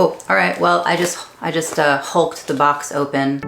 Oh, all right. Well, I just hulked the box open.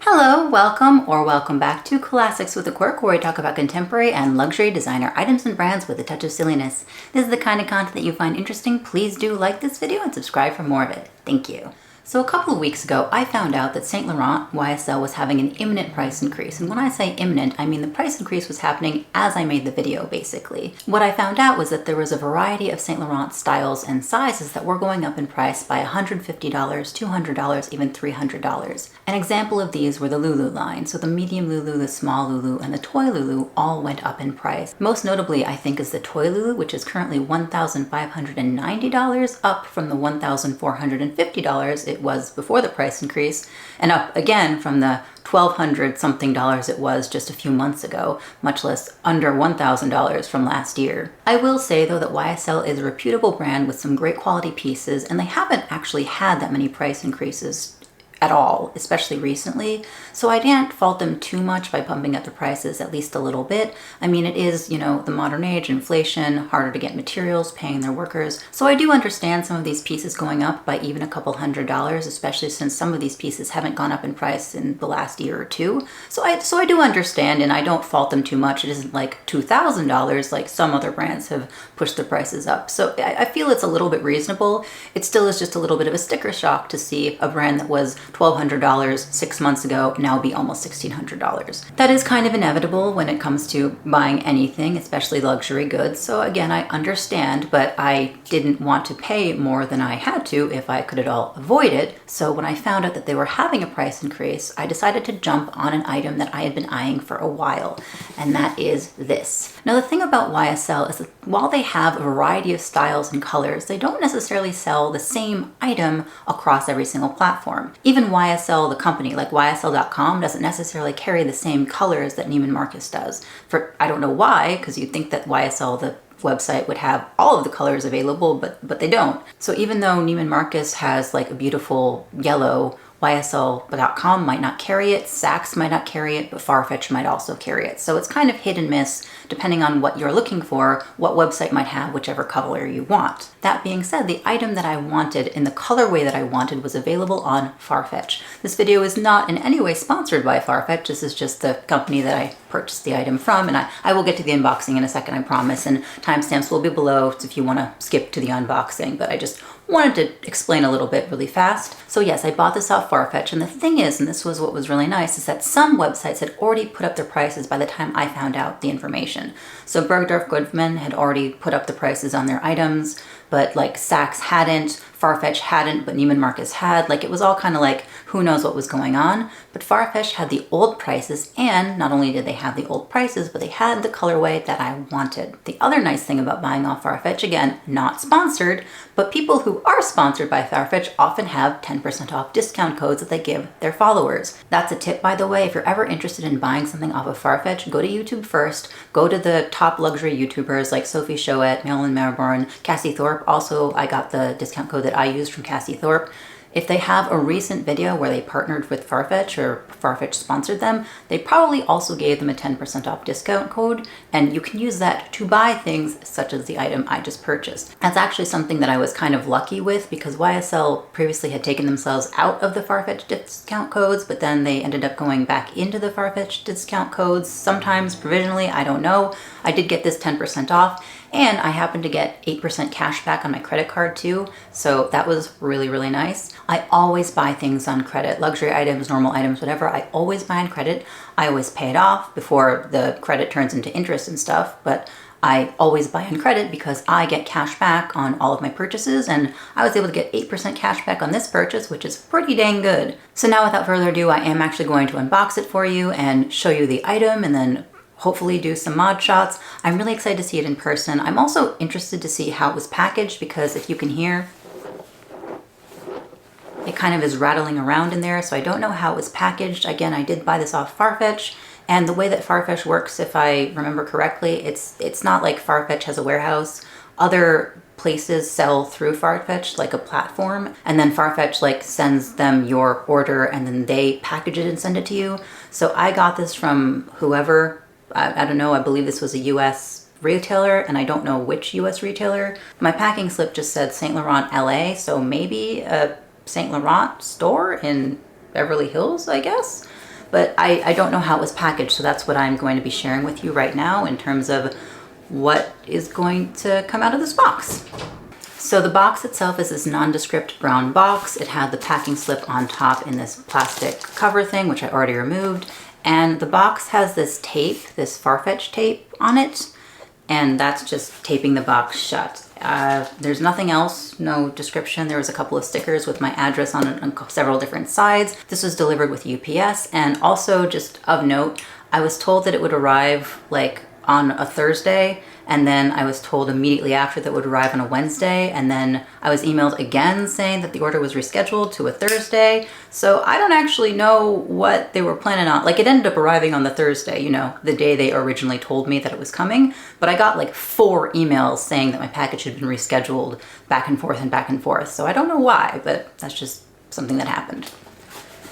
Hello, welcome back to Classics with a Quirk, where we talk about contemporary and luxury designer items and brands with a touch of silliness. This is the kind of content that you find interesting. Please do like this video and subscribe for more of it. Thank you. So a couple of weeks ago, I found out that Saint Laurent YSL was having an imminent price increase. And when I say imminent, I mean the price increase was happening as I made the video, basically. What I found out was that there was a variety of Saint Laurent styles and sizes that were going up in price by $150, $200, even $300. An example of these were the Lulu line. So the medium Lulu, the small Lulu, and the toy Lulu all went up in price. Most notably, I think, is the toy Lulu, which is currently $1,590, up from the $1,450 it was before the price increase, and up again from the $1,200 something it was just a few months ago, much less under $1,000 from last year. I will say though that YSL is a reputable brand with some great quality pieces, and they haven't actually had that many price increases at all, especially recently. So I didn't fault them too much by pumping up the prices at least a little bit. I mean, it is, you know, the modern age, inflation, harder to get materials, paying their workers. So I do understand some of these pieces going up by even a couple $100s, especially since some of these pieces haven't gone up in price in the last year or two. So I do understand, and I don't fault them too much. It isn't like $2,000 like some other brands have pushed their prices up. So I feel it's a little bit reasonable. It still is just a little bit of a sticker shock to see a brand that was $1,200 6 months ago now be almost $1,600. That is kind of inevitable when it comes to buying anything, especially luxury goods. So again, I understand, but I didn't want to pay more than I had to if I could at all avoid it. So when I found out that they were having a price increase, I decided to jump on an item that I had been eyeing for a while, and that is this. Now the thing about YSL is that while they have a variety of styles and colors, they don't necessarily sell the same item across every single platform. Even YSL, the company, like YSL.com, doesn't necessarily carry the same colors that Neiman Marcus does. I don't know why, because you'd think that YSL, the website, would have all of the colors available, but they don't. So even though Neiman Marcus has like a beautiful yellow, YSL.com might not carry it, Saks might not carry it, but Farfetch might also carry it. So it's kind of hit and miss depending on what you're looking for, what website might have whichever color you want. That being said, the item that I wanted in the colorway that I wanted was available on Farfetch. This video is not in any way sponsored by Farfetch. This is just the company that I purchased the item from, and I will get to the unboxing in a second, I promise, and timestamps will be below if you want to skip to the unboxing, but I just wanted to explain a little bit really fast. So yes, I bought this off Farfetch, and the thing is, and this was what was really nice, is that some websites had already put up their prices by the time I found out the information. So Bergdorf Goodman had already put up the prices on their items, but like Saks hadn't, Farfetch hadn't, but Neiman Marcus had. Like, it was all kind of like, who knows what was going on. But Farfetch had the old prices, and not only did they have the old prices, but they had the colorway that I wanted. The other nice thing about buying off Farfetch, again, not sponsored, but people who are sponsored by Farfetch often have 10% off discount codes that they give their followers. That's a tip, by the way. If you're ever interested in buying something off of Farfetch, go to YouTube first. Go to the top luxury YouTubers like Sophie Choette, Marilyn Melbourne, Cassie Thorpe. Also, I got the discount code that I used from Cassie Thorpe. If they have a recent video where they partnered with Farfetch or Farfetch sponsored them, they probably also gave them a 10% off discount code, and you can use that to buy things such as the item I just purchased. That's actually something that I was kind of lucky with, because YSL previously had taken themselves out of the Farfetch discount codes, but then they ended up going back into the Farfetch discount codes, sometimes provisionally, I don't know. I did get this 10% off, and I happened to get 8% cash back on my credit card too, so that was really, really nice. I always buy things on credit, luxury items, normal items, whatever. I always buy on credit. I always pay it off before the credit turns into interest and stuff, but I always buy on credit because I get cash back on all of my purchases, and I was able to get 8% cash back on this purchase, which is pretty dang good. So now without further ado, I am actually going to unbox it for you and show you the item, and then hopefully do some mod shots. I'm really excited to see it in person. I'm also interested to see how it was packaged, because if you can hear, it kind of is rattling around in there, so I don't know how it was packaged. Again, I did buy this off Farfetch, and the way that Farfetch works, if I remember correctly, it's not like Farfetch has a warehouse. Other places sell through Farfetch, like a platform, and then Farfetch like sends them your order, and then they package it and send it to you. So I got this from whoever, I don't know, I believe this was a US retailer, and I don't know which US retailer. My packing slip just said Saint Laurent LA, so maybe a Saint Laurent store in Beverly Hills, I guess. But I don't know how it was packaged, so that's what I'm going to be sharing with you right now in terms of what is going to come out of this box. So the box itself is this nondescript brown box. It had the packing slip on top in this plastic cover thing, which I already removed. And the box has this tape, this Farfetch tape on it, and that's just taping the box shut. There's nothing else, no description. There was a couple of stickers with my address on several different sides. This was delivered with UPS, and also just of note, I was told that it would arrive like on a Thursday, and then I was told immediately after that it would arrive on a Wednesday, and then I was emailed again saying that the order was rescheduled to a Thursday. So I don't actually know what they were planning on. Like, it ended up arriving on the Thursday, you know, the day they originally told me that it was coming, but I got like 4 emails saying that my package had been rescheduled back and forth and back and forth. So I don't know why, but that's just something that happened.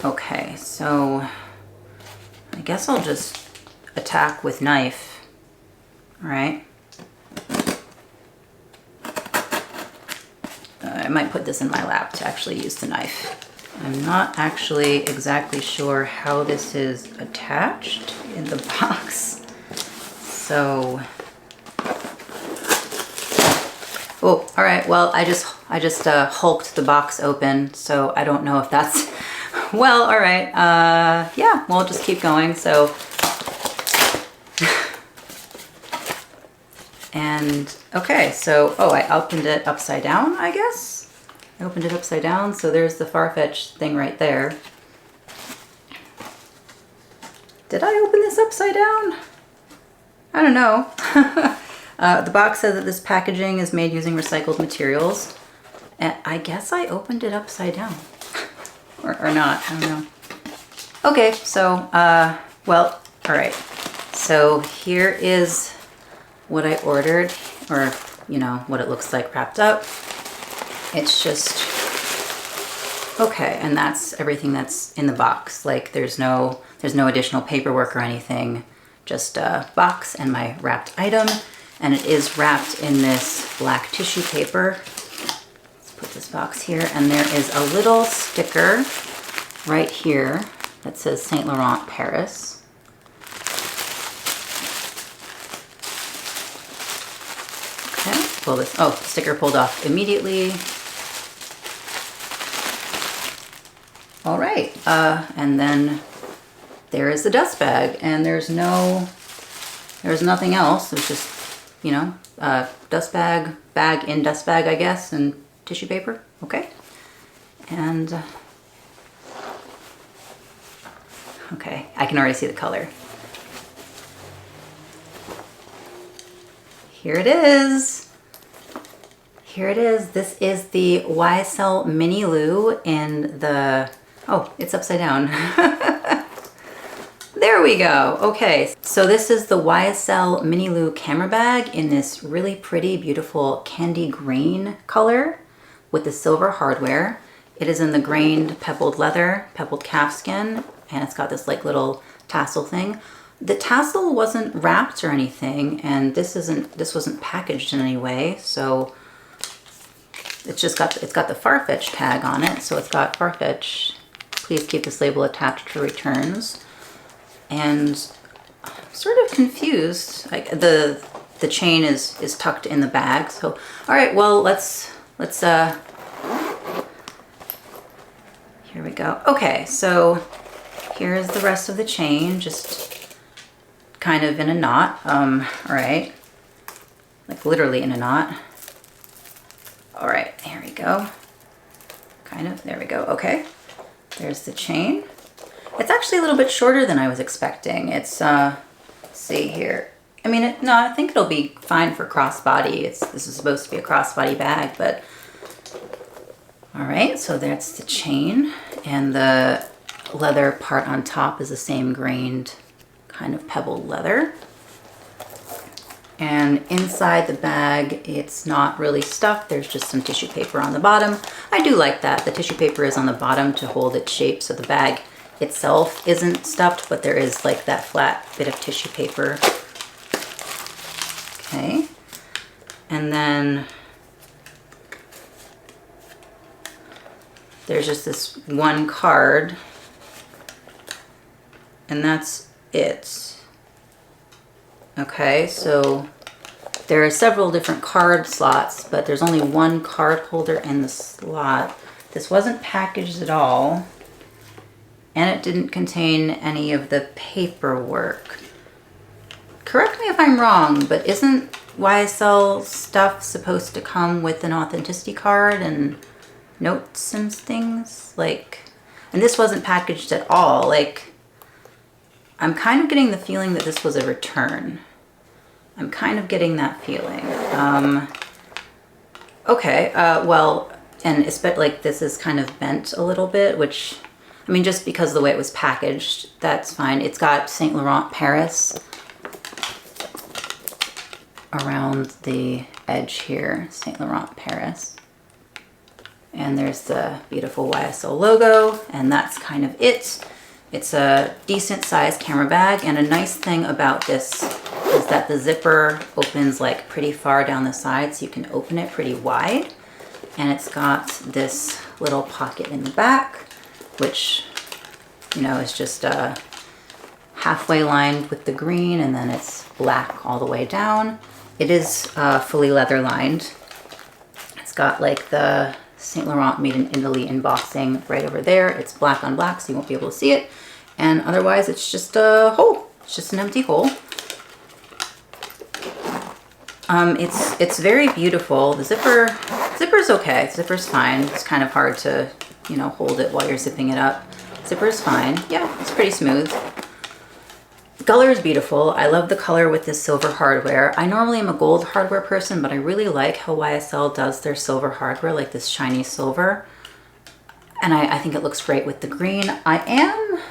Okay, so I guess I'll just attack with knife. All right. I might put this in my lap to actually use the knife. I'm not actually exactly sure how this is attached in the box. So, oh, all right. Well, I just hulked the box open, so I don't know if that's, well, all right. Yeah, we'll just keep going. So, and okay, so, oh, I opened it upside down, I guess. I opened it upside down, so there's the Farfetch thing right there. Did I open this upside down? I don't know. The box says that this packaging is made using recycled materials. And I guess I opened it upside down. or not, I don't know. Okay, so, well, all right. So here is what I ordered, or, you know, what it looks like wrapped up. It's just, okay, and that's everything that's in the box. Like, there's no additional paperwork or anything, just a box and my wrapped item. And it is wrapped in this black tissue paper. Let's put this box here, and there is a little sticker right here that says Saint Laurent Paris. Pull this, oh, sticker pulled off immediately. All right, and then there is the dust bag, and there's nothing else. It's just, you know, dust bag, bag in dust bag, I guess, and tissue paper, okay. And, okay, I can already see the color. Here it is. Here it is. This is the YSL Mini Lou in the, oh, it's upside down. There we go. Okay, so this is the YSL Mini Lou camera bag in this really pretty, beautiful candy green color with the silver hardware. It is in the grained pebbled leather, pebbled calfskin, and it's got this like little tassel thing. The tassel wasn't wrapped or anything, and this wasn't packaged in any way, so it's got the Farfetch tag on it, so it's got Farfetch, please keep this label attached for returns. And I'm sort of confused. Like the chain is tucked in the bag. So all right, well let's here we go. Okay, so here's the rest of the chain, just kind of in a knot. All right, like literally in a knot. All right, here we go. Kind of, there we go, okay. There's the chain. It's actually a little bit shorter than I was expecting. It's, let's see here. I mean, no, I think it'll be fine for crossbody. This is supposed to be a crossbody bag, but all right, so that's the chain, and the leather part on top is the same grained kind of pebbled leather. And inside the bag, it's not really stuffed. There's just some tissue paper on the bottom. I do like that. The tissue paper is on the bottom to hold its shape, so the bag itself isn't stuffed, but there is like that flat bit of tissue paper. Okay. And then there's just this one card, and that's it. Okay, so there are several different card slots, but there's only one card holder in the slot. This wasn't packaged at all, and it didn't contain any of the paperwork. Correct me if I'm wrong, but isn't YSL stuff supposed to come with an authenticity card and notes and things? Like, and this wasn't packaged at all. Like, I'm kind of getting the feeling that this was a return. I'm kind of getting that feeling. Okay, well, and especially like this is kind of bent a little bit, which, I mean, just because of the way it was packaged, that's fine. It's got Saint Laurent Paris around the edge here, Saint Laurent Paris. And there's the beautiful YSL logo, and that's kind of it. It's a decent sized camera bag, and a nice thing about this is that the zipper opens like pretty far down the side, so you can open it pretty wide. And it's got this little pocket in the back, which, you know, is just halfway lined with the green, and then it's black all the way down. It is fully leather lined. It's got like the Saint Laurent Made in Italy embossing right over there. It's black on black, so you won't be able to see it. And otherwise, it's just a hole. It's just an empty hole. It's very beautiful. The zipper's okay. The zipper's fine. It's kind of hard to, you know, hold it while you're zipping it up. Zipper's fine. Yeah, it's pretty smooth. The color is beautiful. I love the color with this silver hardware. I normally am a gold hardware person, but I really like how YSL does their silver hardware, like this shiny silver. And I think it looks great with the green. I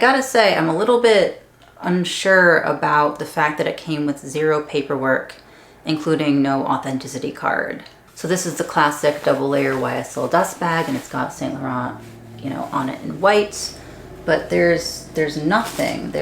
gotta say, I'm a little bit unsure about the fact that it came with 0 paperwork, including no authenticity card. So this is the classic double layer YSL dust bag, and it's got Saint Laurent, you know, on it in white. But there's nothing.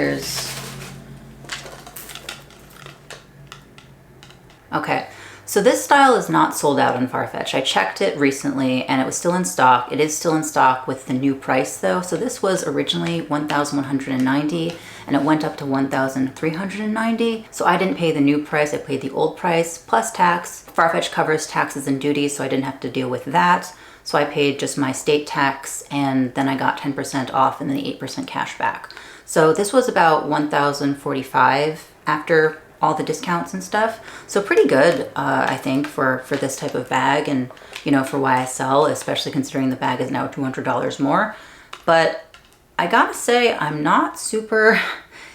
Okay, so this style is not sold out on Farfetch. I checked it recently and it was still in stock. It is still in stock with the new price though. So this was originally $1,190 and it went up to $1,390. So I didn't pay the new price, I paid the old price plus tax. Farfetch covers taxes and duties, so I didn't have to deal with that. So I paid just my state tax, and then I got 10% off and then the 8% cash back. So this was about $1,045 after all the discounts and stuff. So pretty good, I think, for this type of bag, and, you know, for YSL, especially considering the bag is now $200 more. But I gotta say, I'm not super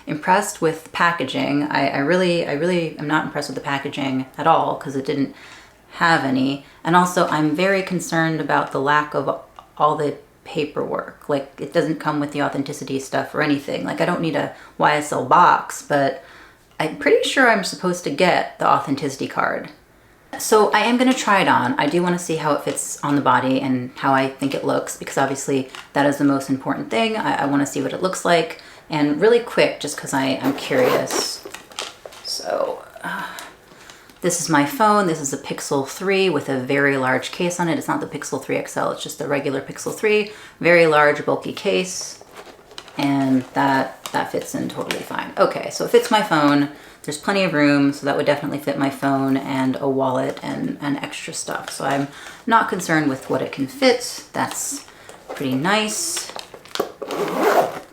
impressed with packaging. I really am not impressed with the packaging at all, because it didn't have any. And also I'm very concerned about the lack of all the paperwork. Like, it doesn't come with the authenticity stuff or anything. Like, I don't need a YSL box, but I'm pretty sure I'm supposed to get the authenticity card. So I am gonna try it on. I do wanna see how it fits on the body and how I think it looks, because obviously that is the most important thing. I wanna see what it looks like, and really quick, just because I'm curious. So, this is my phone. This is a Pixel 3 with a very large case on it. It's not the Pixel 3 XL, it's just the regular Pixel 3. Very large, bulky case. And that fits in totally fine. Okay, so it fits my phone. There's plenty of room, so that would definitely fit my phone and a wallet and extra stuff. So I'm not concerned with what it can fit. That's pretty nice.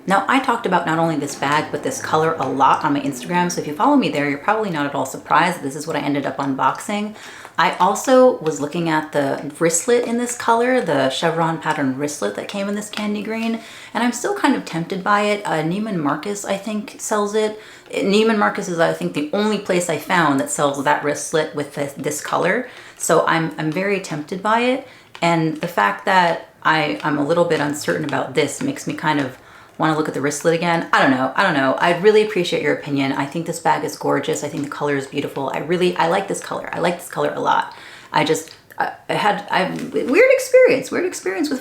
Now, I talked about not only this bag, but this color a lot on my Instagram. So if you follow me there, you're probably not at all surprised that this is what I ended up unboxing. I also was looking at the wristlet in this color, the chevron pattern wristlet that came in this candy green, and I'm still kind of tempted by it. Neiman Marcus, I think, sells it. Neiman Marcus is, I think, the only place I found that sells that wristlet with this color. So I'm very tempted by it. And the fact that I'm a little bit uncertain about this makes me kind of want to look at the wristlet again. I don't know. I'd really appreciate your opinion. I think this bag is gorgeous. I think the color is beautiful. I like this color. I like this color a lot. I had weird experience with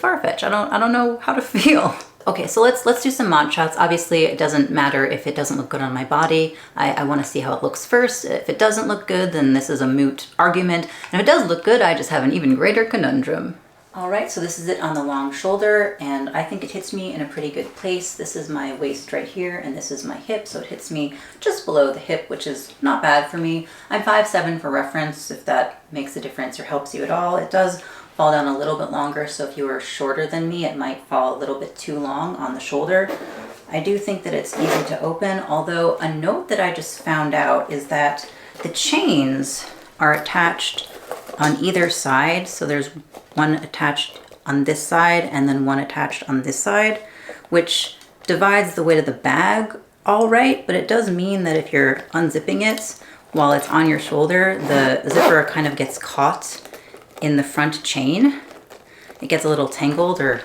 Farfetch. I don't know how to feel. Okay, so let's do some mod shots. Obviously, it doesn't matter if it doesn't look good on my body. I want to see how it looks first. If it doesn't look good, then this is a moot argument. And if it does look good, I just have an even greater conundrum. All right, so this is it on the long shoulder, and I think it hits me in a pretty good place. This is my waist right here, and this is my hip, so it hits me just below the hip, which is not bad for me. I'm 5'7" for reference, if that makes a difference or helps you at all. It does fall down a little bit longer, so if you were shorter than me, it might fall a little bit too long on the shoulder. I do think that it's easy to open, although a note that I just found out is that the chains are attached on either side, so there's one attached on this side and then one attached on this side, which divides the weight of the bag all right, but it does mean that if you're unzipping it while it's on your shoulder, the zipper kind of gets caught in the front chain. It gets a little tangled, or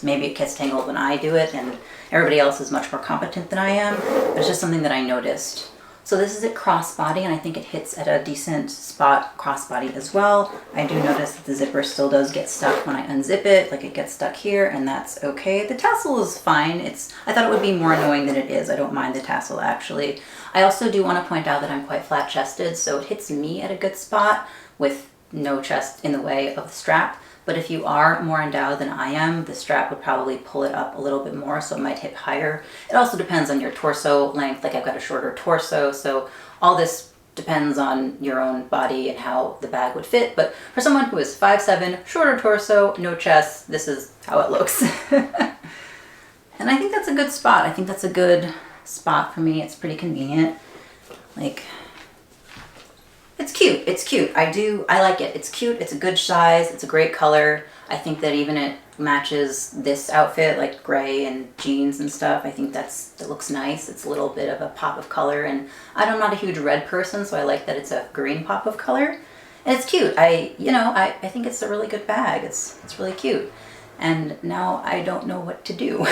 maybe it gets tangled when I do it, and everybody else is much more competent than I am, but it's just something that I noticed. So this is at crossbody, and I think it hits at a decent spot crossbody as well. I do notice that the zipper still does get stuck when I unzip it, like it gets stuck here, and that's okay. The tassel is fine. I thought it would be more annoying than it is. I don't mind the tassel, actually. I also do want to point out that I'm quite flat-chested, so it hits me at a good spot with no chest in the way of the strap. But if you are more endowed than I am, the strap would probably pull it up a little bit more, so it might hit higher. It also depends on your torso length. Like, I've got a shorter torso, so all this depends on your own body and how the bag would fit. But for someone who is 5'7", shorter torso, no chest, this is how it looks. And I think that's a good spot. I think that's a good spot for me. It's pretty convenient. Like, it's cute. It's cute. I like it. It's cute. It's a good size. It's a great color. I think that even it matches this outfit, like gray and jeans and stuff. I think that looks nice. It's a little bit of a pop of color, and I'm not a huge red person, so I like that it's a green pop of color. And it's cute. I think it's a really good bag. It's really cute. And now I don't know what to do.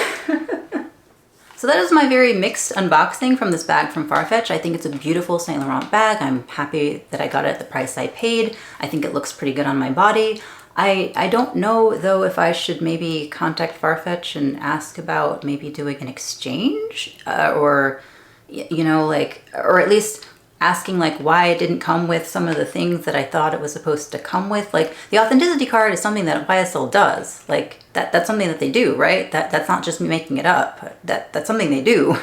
So that is my very mixed unboxing from this bag from Farfetch. I think it's a beautiful Saint Laurent bag. I'm happy that I got it at the price I paid. I think it looks pretty good on my body. I don't know though if I should maybe contact Farfetch and ask about maybe doing an exchange or at least asking like why it didn't come with some of the things that I thought it was supposed to come with. Like, the authenticity card is something that YSL does. Like, that's something that they do, right? That's not just me making it up. That's something they do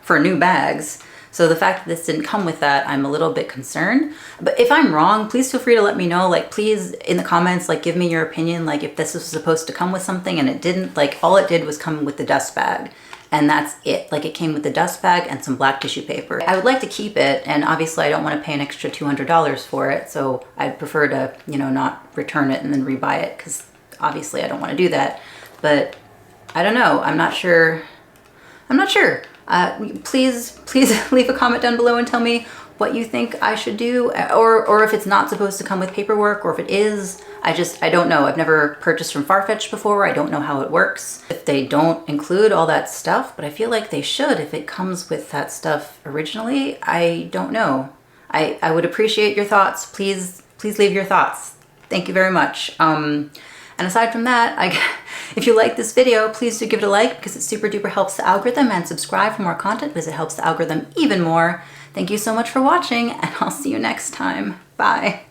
for new bags. So the fact that this didn't come with that, I'm a little bit concerned. But if I'm wrong, please feel free to let me know. Like, please, in the comments, like, give me your opinion. Like, if this was supposed to come with something and it didn't, like, all it did was come with the dust bag. And that's it. Like, it came with the dust bag and some black tissue paper. I would like to keep it, and obviously I don't want to pay an extra $200 for it, so I'd prefer to, not return it and then rebuy it, because obviously I don't want to do that. But I don't know. I'm not sure. Please leave a comment down below and tell me what you think I should do, or if it's not supposed to come with paperwork, or if it is. I don't know. I've never purchased from Farfetch before. I don't know how it works. If they don't include all that stuff, but I feel like they should if it comes with that stuff originally. I don't know. I would appreciate your thoughts. Please leave your thoughts. Thank you very much. And aside from that, if you like this video, please do give it a like, because it super duper helps the algorithm, and subscribe for more content because it helps the algorithm even more. Thank you so much for watching, and I'll see you next time. Bye.